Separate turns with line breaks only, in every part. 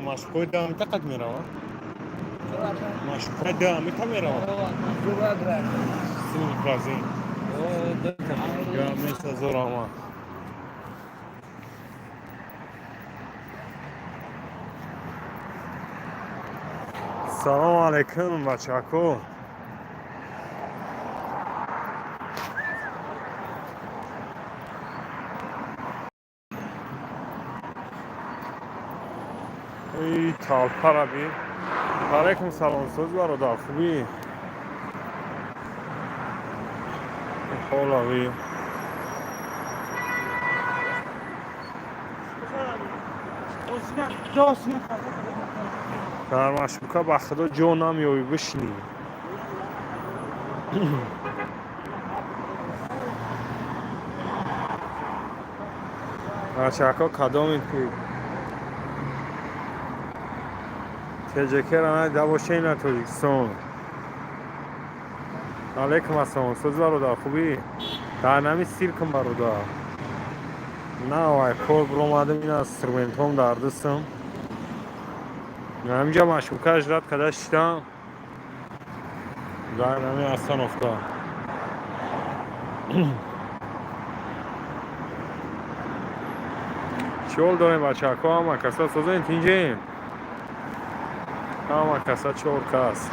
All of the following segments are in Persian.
مشکوی دامی تا قد میره مشکوی دامی تا میره سوی کرازی گامی سازور آما سلام علیکم بچه کو ای تالپا را بی علیکم سلام سوز برادر خوبی خولا بی در مشبکه به خدا جو نمیوی بشنی بچه ها کدامید که تجکر آنها دوشه این توریکسون علیکم السلام سوز برادر خوبی در نمی سیر کن برادر نه وای کور برو اومدم این استرومنت هم در دستم همینجا مشبکه اجرات کده شدم در نمی اصلا افتاد چول داریم بچه ها همه کسا سوزه این تینجه همه کسا چول کس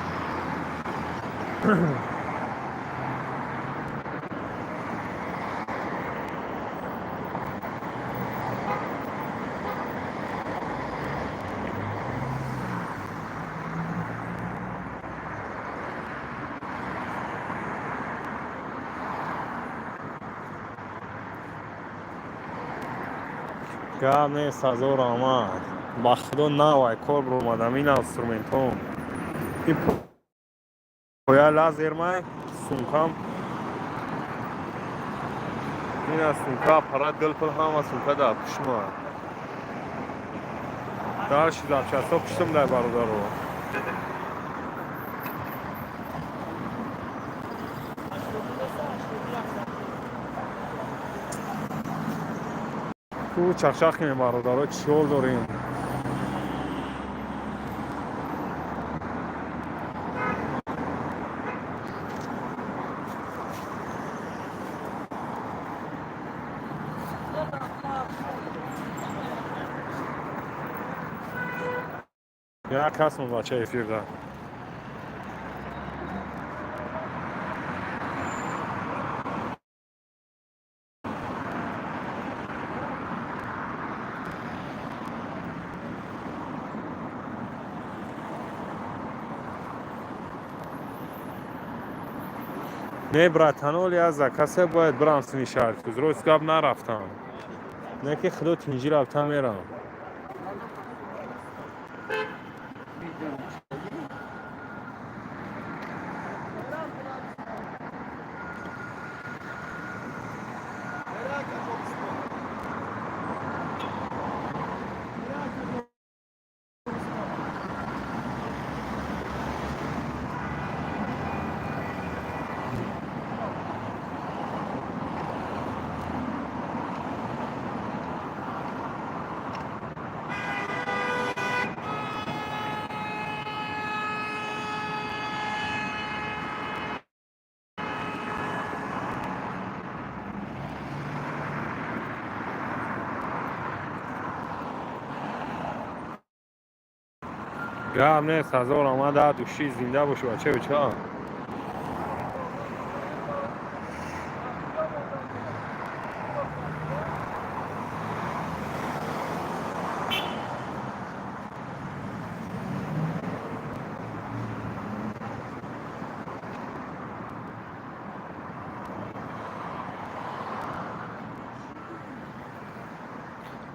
گم نیست هزار آمد بخدا نوای کار برو اومدم این استرومنت هم این پویا لازر مای سونکم این از سونکا پرد دل پل هم از سونکا در پشما در شیزم چستا پشتم در برادر رو تو چخچخ کنیم برادر رو چیول داریم یک کس من بچه افیر دار نه براتانولی از کسی باید برام سنی شرط کز روز گاب نرفتم نه که خدا تینجی رفتم میرم گرم نیست هزار آمده دوشی زنده باشه بچه بچه ها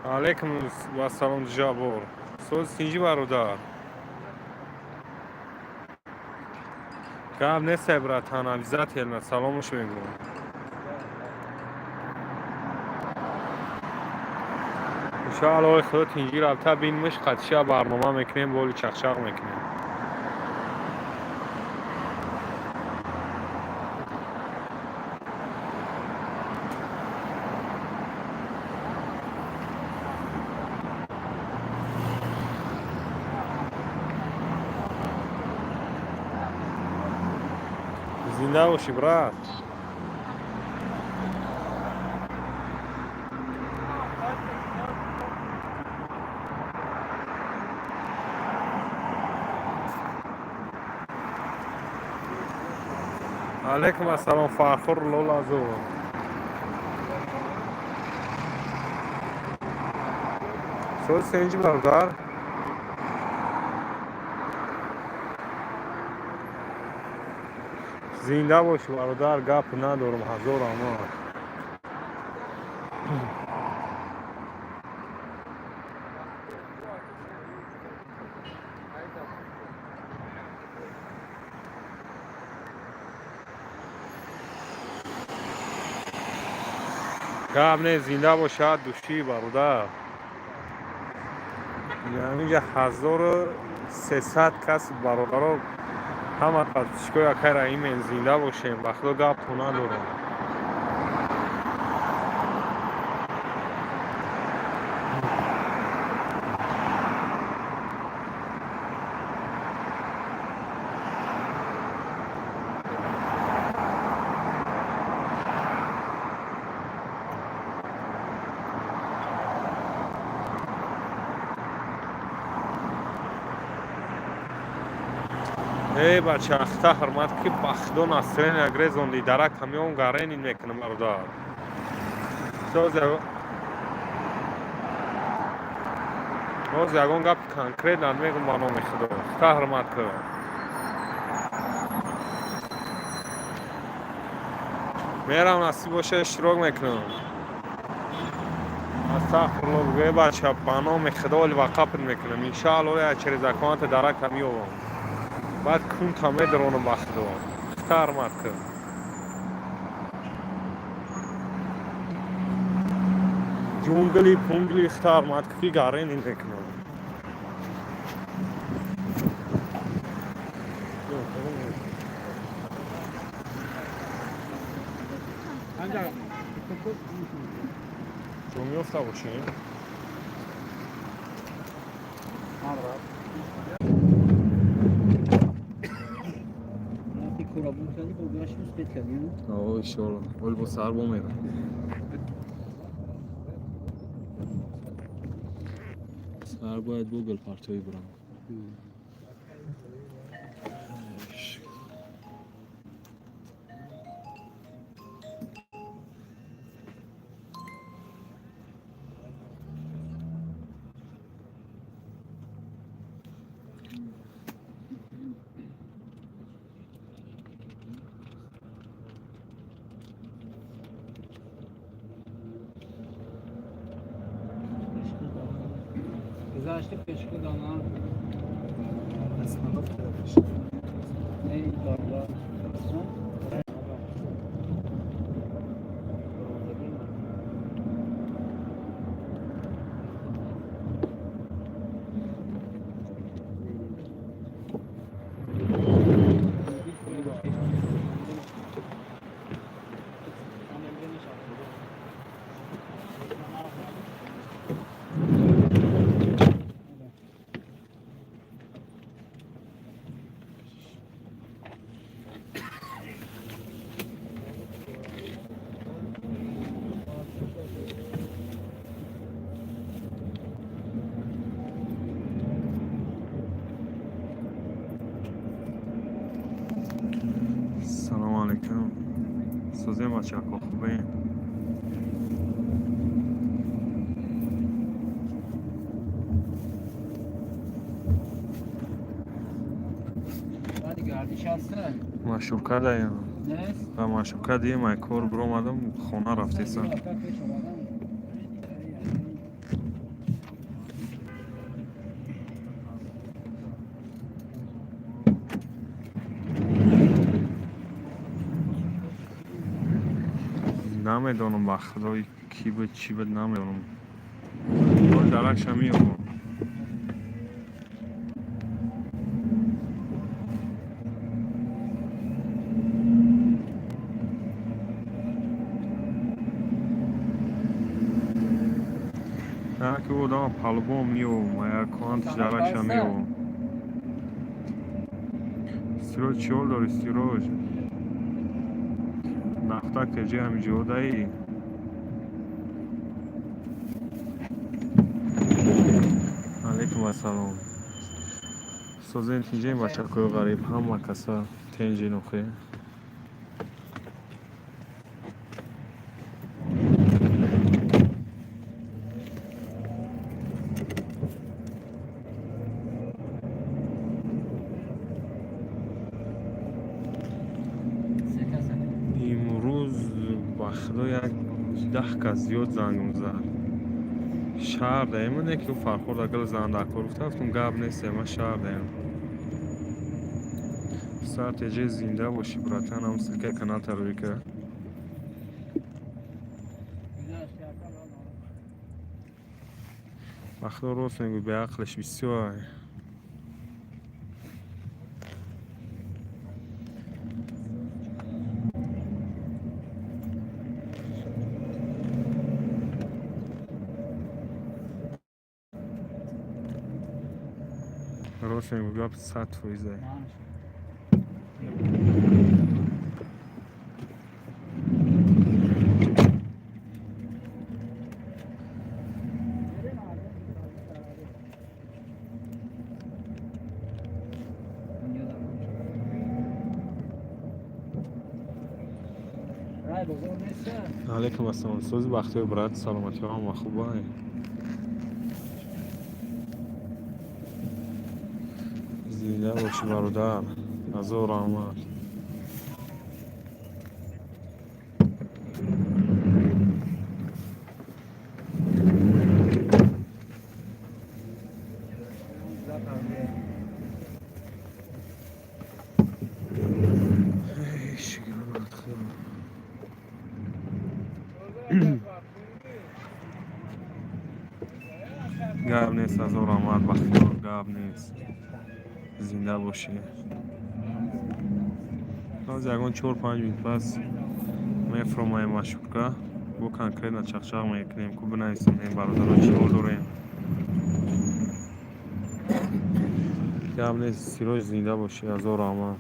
علیکم و سلام جابور سوز تینجی برادر گرم نیست براتان عویزت یلنا سلامش بگو انشاءالله خدا تینجی رابطه بینمش قدشه برنامه میکنیم بولی چخچق میکنیم زنده باشی برات. علیکم السلام فخر لولازو. سوال سنجی برادر. زنده باشی برادر، گپ ندارم، هزار امان. گپ نه، زنده باشی دوشی برادر. اینجا 1300 کس برادر همه پرتشکای اکر ایمین زنده باشیم. بخدا گپ ندارم. ای بچه اخته حرمت که بخدا نسترین اگره زندی درک همیون گرین این میکنم برادر. باز یکون گپ کنکریت نمیگم با نام خدا. اخته حرمت که میرم نصیب باشه اشتراک میکنم. استغفرالله بگوی بچه با نام خدا ولی وقف میکنم. انشاءالله اچری زکانت درک همیون بعد کون تامه درونم بخدا. اخته حرمت که جونگلی پونگلی اخته حرمت که گرین این میکنم. چون میفته باشیم آه ایشالا ولی با سر با میرم. سر باید بوگل پرتایی برم.
گذاشته پشکو دانا
اسمم
ای بابا
سلام علیکم. سوزه بچه ها خوبه؟
بعد گردش هسته
مشوکه دایم
نیست
و مشوکه دیم ای کار برو مدم خونه رفتیسم. نمیدونم با خدای کی بود چی بود نمیدونم. ولی درکش همیون نه که بود آن پلبو میوم و یا کانتش درکش همیون. سیروج چیول داری سیروج؟ نفتا که جه همی جودایی علیکم السلام سوزین تینجه بچه کوی غریب همه کسا تینجه نخواه امروز با خدا یک 10 کس زیاد زنگم زد شهر دایمونه که فرخورد اگل زنده کرفته افتم گب نیسته ما شهر دایم ساعت جه زنده باشی براتن هم سلکه کانال تروی که با خدا روز میگو به عقلش بسیار روز میگو بیا 100 فویزه علیکم السلام سوز بختی برات سلامتی هم خوبه زنده باشی برادر از او رحمت گاب نیست از او رحمت بختیار گاب نیست زنده باشی از یکان 4-5 minut پس میفرمایم مشکوکا بو کنکرید na چخچاق میکنیم که بنایستم این برادر چی رو داریم گاب نیست سیروش زنده باشی از او رحمت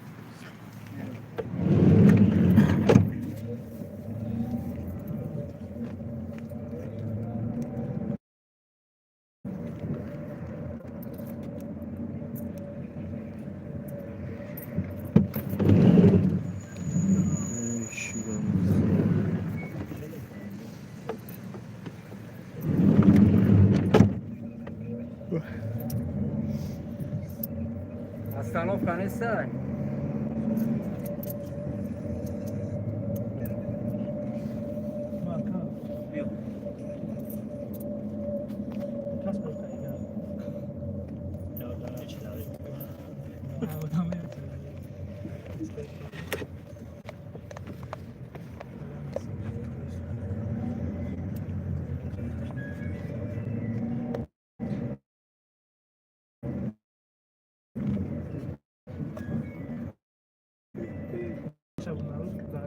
سلام کنیسته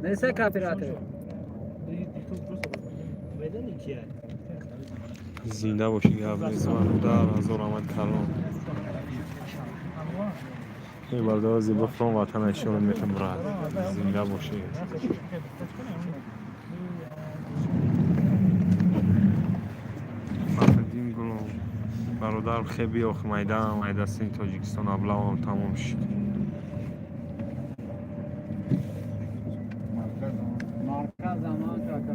نیسته کپیراته
زنده باشی گاب نیست برادر از او رحمت کلام این برادر زیبا فرام وطن ایشون میتونم برد زنده باشی فقدیم گلو برادر خیلی اخ میده سین تاجیکستان ابلاو هم تمام شد
مرکز زمان کاکا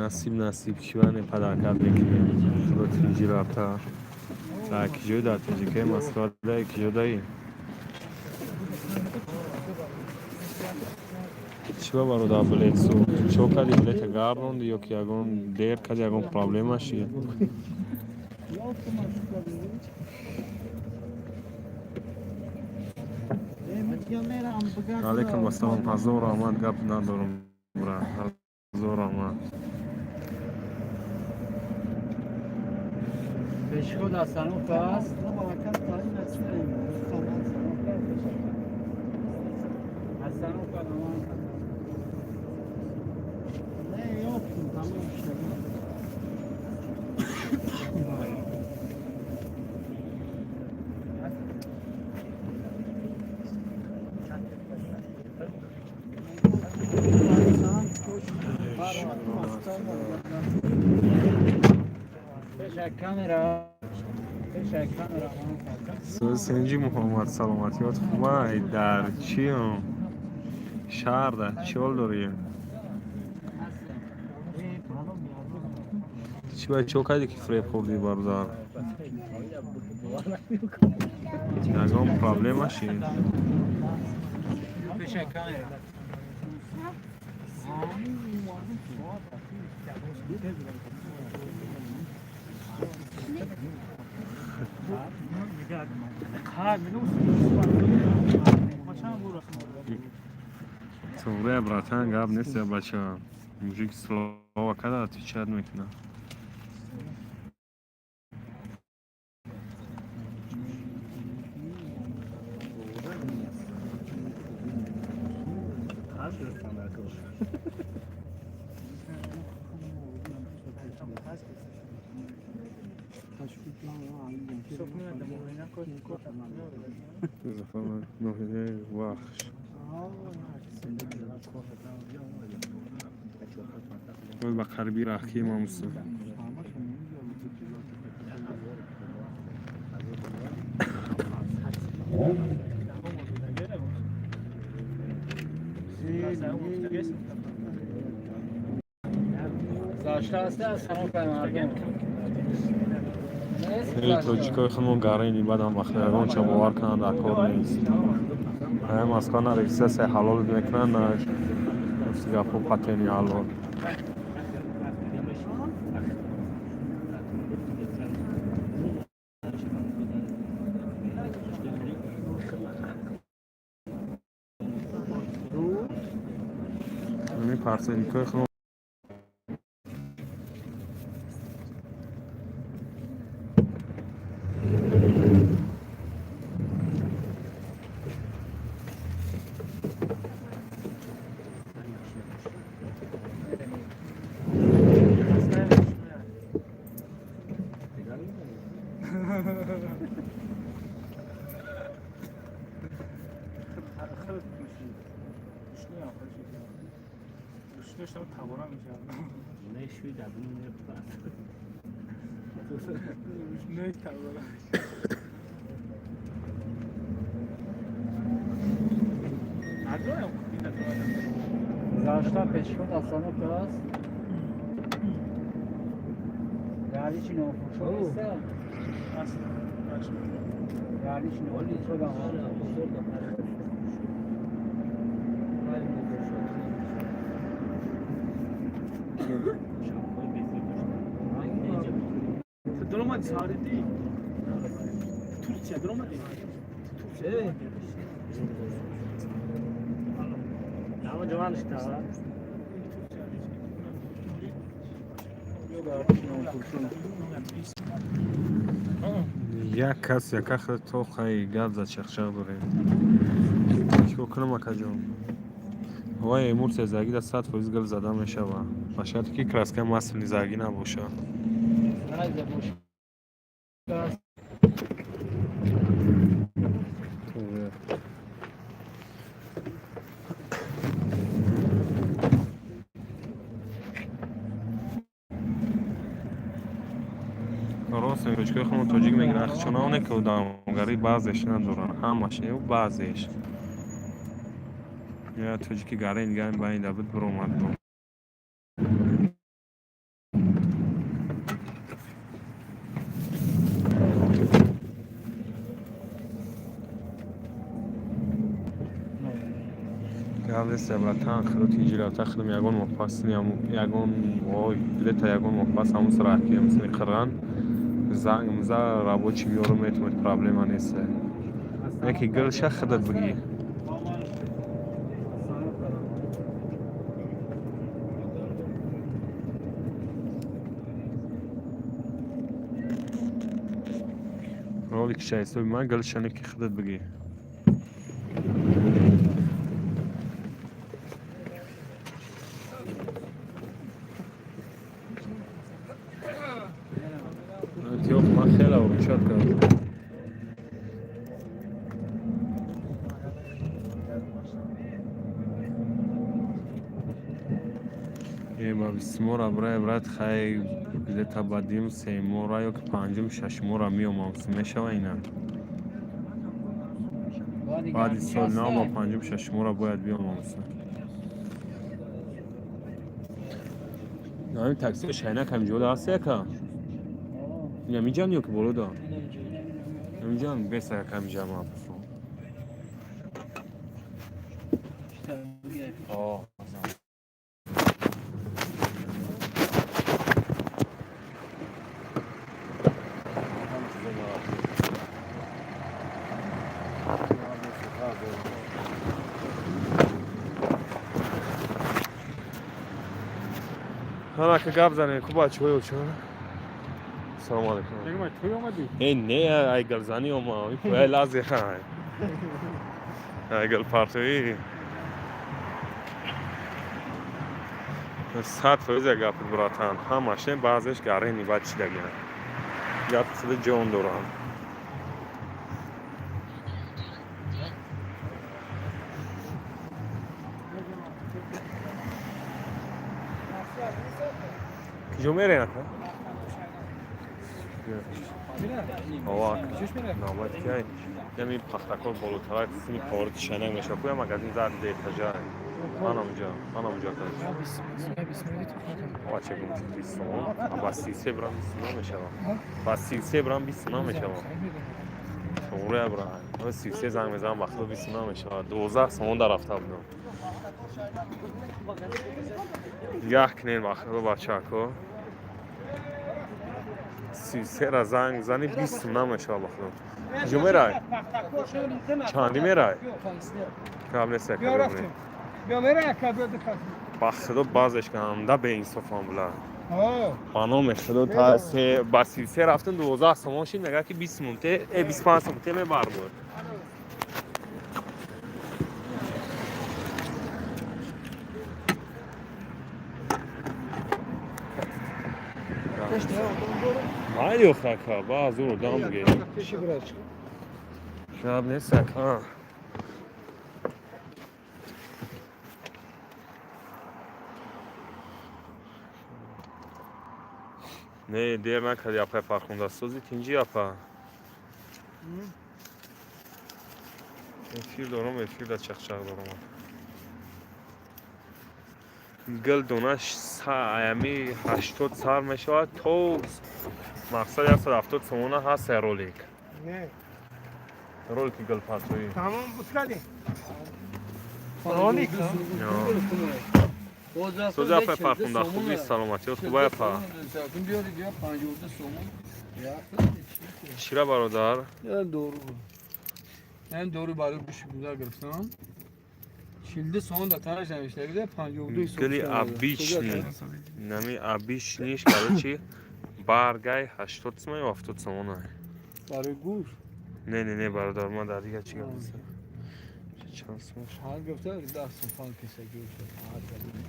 محله
نصیب کیوان پدرکت بکنیم خدا تیجی رفته تا اکی جوی در تیجی که مسکات ده اکی جو دایی چیکار برادر بلیت سو چه کردی بلیت گاردوندی یا که اگون دیر کردی اگون پرابلمش چیه علیکم السلام هزار آمد گپ ندارم برا هزار آمد
بشکو دستانو پس دستانو پس کامera
سنجی محمد سلامتیات خوبه در چیم شهر ده چیال داری چی باید چه کردی که فریب خوردی برادر اگه پرابلمش چیه توره براتن گاب نیست یا بچه موجی که سلوه کده تو چند میکنه زفر نوهده وحش باید با قربی راکی ما مستم توجیکای خودمون گرینی بعدم وقتی اگران چه باور کنن در کار نیست هم از کانه رکسس حلال میکنن نفسی گفت پتینی حلال نمی پرسیدیکای خودمون
Zaszta peszkot aslanı biraz. Gari için o fırça. Gari için o fırça da var.
Drama sardı. Türkçe drama değil. Türkçe. Ama cavan işte ha.
یک کس یک اخر تو خیلی گرد زد شخشق داره چیکو کنم اکا جان وای امور زاگی در 100% گل زده میشه و شاید که کراسکه مسئولی زاگی نباشه راست میگه که خودمون توجیک میگیرن چون اونه که دامگری بعضش ندارن همش و بعضش یا توجیکی گره نگه این باید دبید برو اومد برو قبل سبرتان خلوتی جیرات خلم یگون مفصل یگون وای بلیت یگون مفصل همون سراکی مثل خران زنگ مزا رابطی میورم میتونم پرابلم نیست یکی گل شخ خدت بگی رولی که شایسته من گل شنه که خدت بگی تیوخ ما خیلی روشات کرد ما بیسمورا برای خیلی بلیت بدیم سه مورا یا که پنجم شش مورا میومم سمیشه و اینا بعد سال نام پنجم شش مورا باید بیومم نمی تاکسی شاینک هم جوده هستی که نمی جان یو که برو دا نمی جان بسر کم جمع آه حالا که گپ زنه خوبه چوی چون سلام علیکم
دیگه ما توی اومدی
این نه ای گل زنی اوما این کوه لازی های ای گل پارتوی ساعت فوزه گپ براتان همشه بعضش گاره نی بعد چی دیگه گپ خود جون دوران جمعه نه آوا نامت که نمی پختکور بالاتر سینی پارت شنگ میشه کوی مغازین زد دیت جای من اونجا کردم آوا چه گم بیست سوم با 33 برام 29 میشه با 33 برام 29 میشه شوره برام 33 زنگ میزنم وقت 29 میشه 12 سوم در رفته بودم یک کنین وقت بچه کو 33 را زنگ زنی 20 نمیشه بخدا جو میرای چندی میرای قبل سکر
بیا میره که بیا دکت
بخدا بازش کنم ده به این صفان بلا خانم خدا تا سه با 33 رفتن 12 سوم شد نگاه که 20 سومته 25 سومته می بار بود مایلی اخراکا با زور دام بگیر شب نیست ها نه دیر نکردی اپای فرخونده سوزی تینجی اپا افیر دارم افیر در چخچخ دارم گل دونش ایمی 80 سال میشود تو مقصد 170 سمونه هست رولیک
نه
رولیک گل پاتوی
تمام بود کردی رولیک
سوزی اپای فرخونده خوبی سلامتی خوبه اپا چیره برادر؟
من دورو برای بشی بودار گرفتم شیلده سوان دا تنش نمیشته بده 52 سوان
گلی ابیش نیست نمی ابیش نیست که چی؟ برگای 80 سومه و 70 سومه
برای گوش
نه برادر ما در دیگه چی گفته چند سومش
هر گفته 10 سوان کسی گوش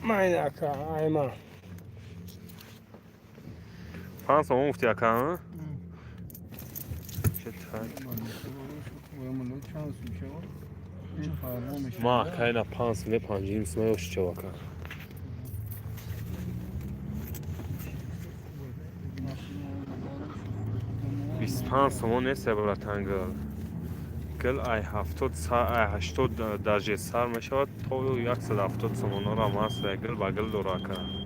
من اکا ایما
5 سومه مفتی اکا ها؟ چه تک ما کاینا 5 سومه 5 سومه وش چه وکا 25 سومه نیست براتن گل ای 80 درجه سر میشود تو 170 سومه را ماست گل با گل دورا کرد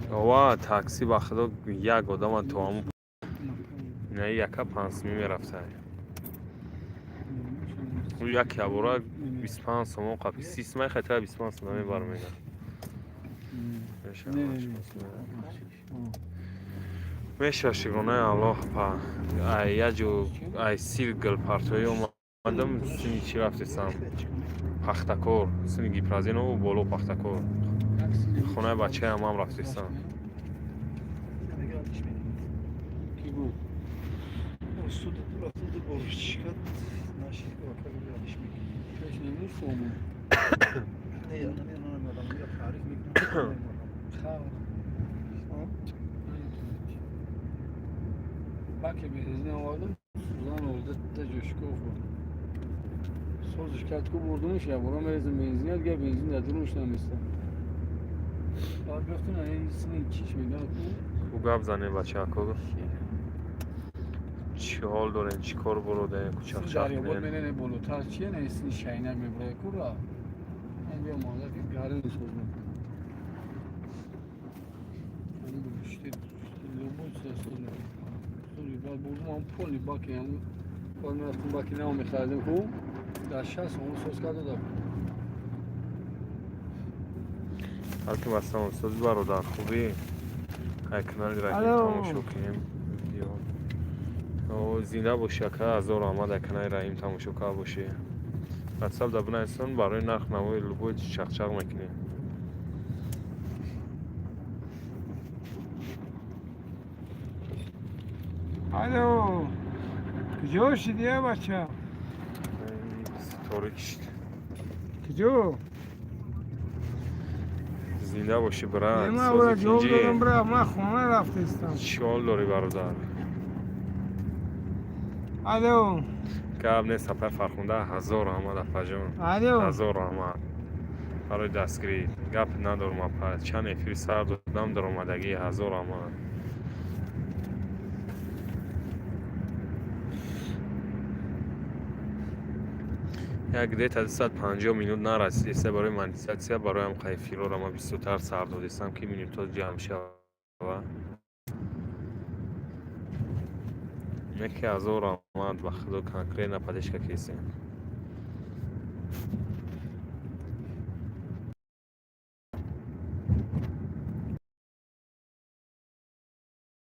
ва такси ба худо як одама тоаму не яка 500 мерафта у як ябора 25 сомон қапи 30 май хатра 25 сомон бармега меша шигона аллоҳ па ай яҷу ай сиргл партои омадам сини чи рафтисам пахтакор сини гипразинову боло пахтакор хонаи бачаям ҳам рафтисам
Bak benzin aldım. Suzan oldu da coşku oldu. Söz şirket vurdumuş ya. Buna benzin al gel benzin de durmuş lan mesela. Abi baktın hani ismi çiş mi lan?
хуб гап зане бачако чӣ ҳол дорем чӣ кор буродем кучақчақ
Дарyo بود beni ne bolu tarçiye ne ismi şaynak mi buraya kura. Ben bir mağaza bir garın sözüm. Hani bu işte lobut sözüm. Sonra ben buldum ampulü bakayım. Ondan sonra makine می‌خریدم خوب. در 60 اون سوز کرده داد.
ҳалки масалан устози бародар хубӣ ҳайкнали рахим тамошо кунем видео зинда бошӣ ака ҳазор омад ҳайкнаи раҳим тамошо карда бошӣ ватсап да бинависон барои нарх навои любой чақчақ мекунем
Alo. Kıcı diye bacha.
торик шид
Kıcı.
зинда бошӣ брат
Nima
сози
bura javob
кинҷи
dodam bura man xona raftistam.
чӣ ҳол дорӣ бародар
Alo.
гап нест апай фархунда ҳазор омад апаҷон
Alo.
ҳазор омад барои дастгирӣ гап надорум апа чанд эфири сар додам даромадагии ҳазор омад як дета 250 минут нарасида барои монетизатсия бароям қайфирора ма бисёртар сар додистам ки минутҳо ҷамъ шава неки ҳазор омад ба худо конкретна падешка кесем